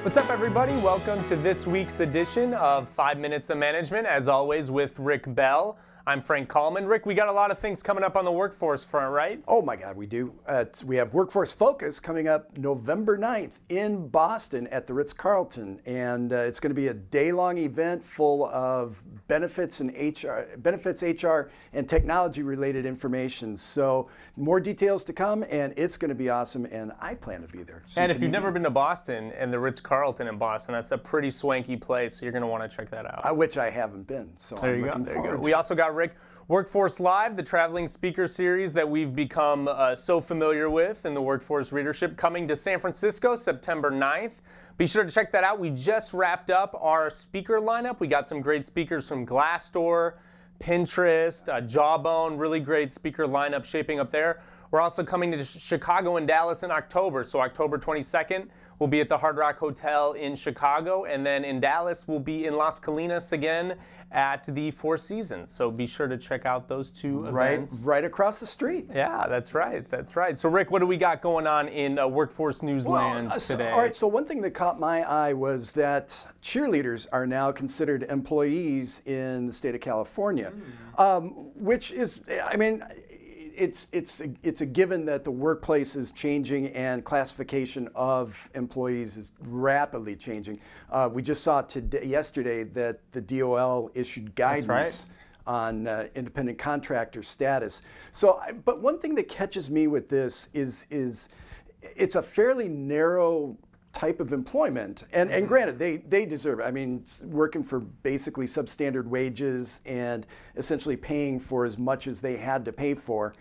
What's up, everybody? Welcome to this week's edition of 5 Minutes of Management, as always with Rick Bell. I'm Frank Kalman. Rick, we got a lot of things coming up on the workforce front, right? Oh my God, we do. We have Workforce Focus coming up November 9th in Boston at the Ritz-Carlton, and it's going to be a day-long event full of benefits, HR, and technology-related information. So more details to come, and it's going to be awesome, and I plan to be there. So and if you've never been to Boston and the Ritz-Carlton in Boston, that's a pretty swanky place, so you're going to want to check that out. Which I haven't been, so I'm looking forward. We also got Rick, Workforce Live, the traveling speaker series that we've become so familiar with in the workforce readership, coming to San Francisco September 9th. Be sure to check that out. We just wrapped up our speaker lineup. We got some great speakers from Glassdoor, Pinterest, Jawbone, really great speaker lineup shaping up there. We're also coming to Chicago and Dallas in October. So October 22nd, we'll be at the Hard Rock Hotel in Chicago. And then in Dallas, we'll be in Las Colinas again at the Four Seasons. So be sure to check out those two events. Right across the street. Yeah, that's right. That's right. So Rick, what do we got going on in workforce newsland today? All right, so one thing that caught my eye was that cheerleaders are now considered employees in the state of California, which is, I mean, it's a given that the workplace is changing and classification of employees is rapidly changing. We just saw yesterday that the DOL issued guidance on independent contractor status. So, but one thing that catches me with this is it's a fairly narrow type of employment, and granted, they deserve it. I mean, working for basically substandard wages and essentially paying for as much as they had to pay for.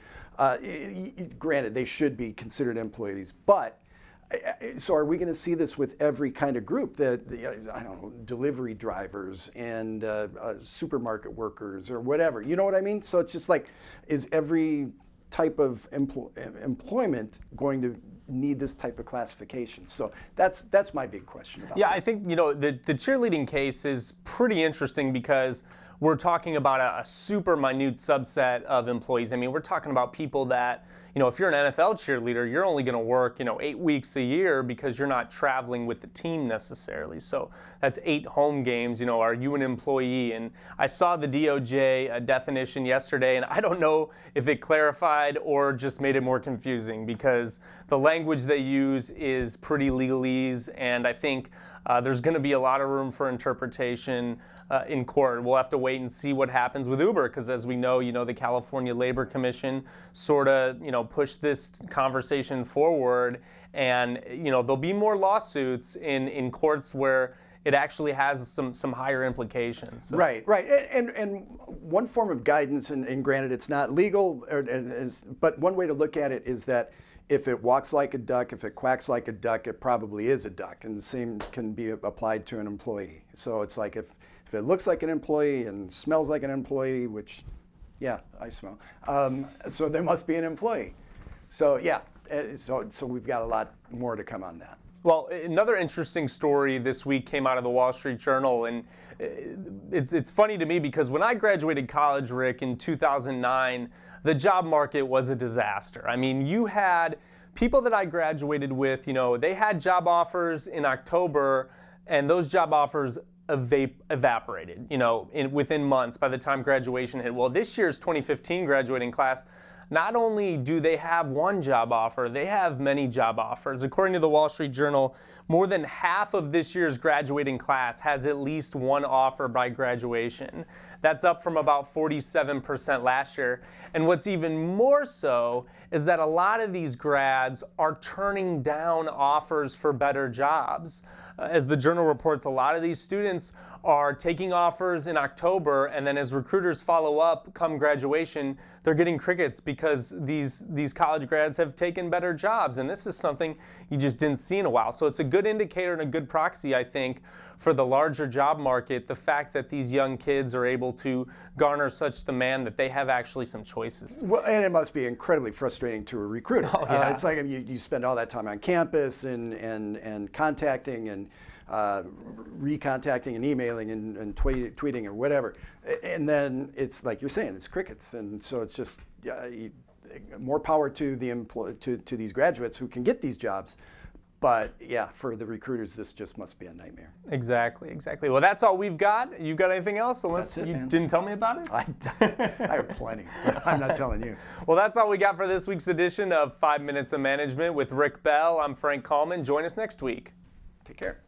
Granted, they should be considered employees, but so are we going to see this with every kind of group that, I don't know, delivery drivers and supermarket workers or whatever? You know what I mean? So it's just like, is every type of employment going to need this type of classification? So that's my big question about I think, the cheerleading case is pretty interesting because we're talking about a super minute subset of employees. I mean, we're talking about people that, if you're an NFL cheerleader, you're only going to work, 8 weeks a year because you're not traveling with the team necessarily. So that's 8 home games. Are you an employee? And I saw the DOJ definition yesterday, and I don't know if it clarified or just made it more confusing because the language they use is pretty legalese, and I think there's going to be a lot of room for interpretation in court. We'll have to wait and see what happens with Uber because, as we know, the California Labor Commission sort of, pushed this conversation forward, and there'll be more lawsuits in courts where it actually has some higher implications. So. Right. And one form of guidance, and granted it's not legal, but one way to look at it is that if it walks like a duck, if it quacks like a duck, it probably is a duck. And the same can be applied to an employee. So it's like if it looks like an employee and smells like an employee, which, yeah, I smell, so there must be an employee. So yeah, so we've got a lot more to come on that. Well, another interesting story this week came out of the Wall Street Journal, and it's funny to me because when I graduated college, Rick, in 2009, the job market was a disaster. I mean, you had people that I graduated with, they had job offers in October, and those job offers evaporated, within months by the time graduation hit. Well, this year's 2015 graduating class, not only do they have one job offer, they have many job offers. According to the Wall Street Journal, more than half of this year's graduating class has at least one offer by graduation. That's up from about 47% last year. And what's even more so is that a lot of these grads are turning down offers for better jobs. As the Journal reports, a lot of these students are taking offers in October, and then as recruiters follow up come graduation, they're getting crickets because these college grads have taken better jobs, and this is something you just didn't see in a while. So it's a good indicator and a good proxy, I think, for the larger job market, the fact that these young kids are able to garner such demand that they have actually some choices. Well, and it must be incredibly frustrating to a recruiter. Oh, yeah. It's like you spend all that time on campus and contacting and recontacting and emailing and tweeting or whatever, and then it's like you're saying, it's crickets, and so it's just more power to the to these graduates who can get these jobs. But yeah, for the recruiters, this just must be a nightmare. Exactly, exactly. Well, that's all we've got. You got anything else? Unless That's it, you man. didn't tell me about it? I have plenty, but I'm not telling you. Well, that's all we got for this week's edition of 5 Minutes of Management with Rick Bell. I'm Frank Kalman. Join us next week. Take care.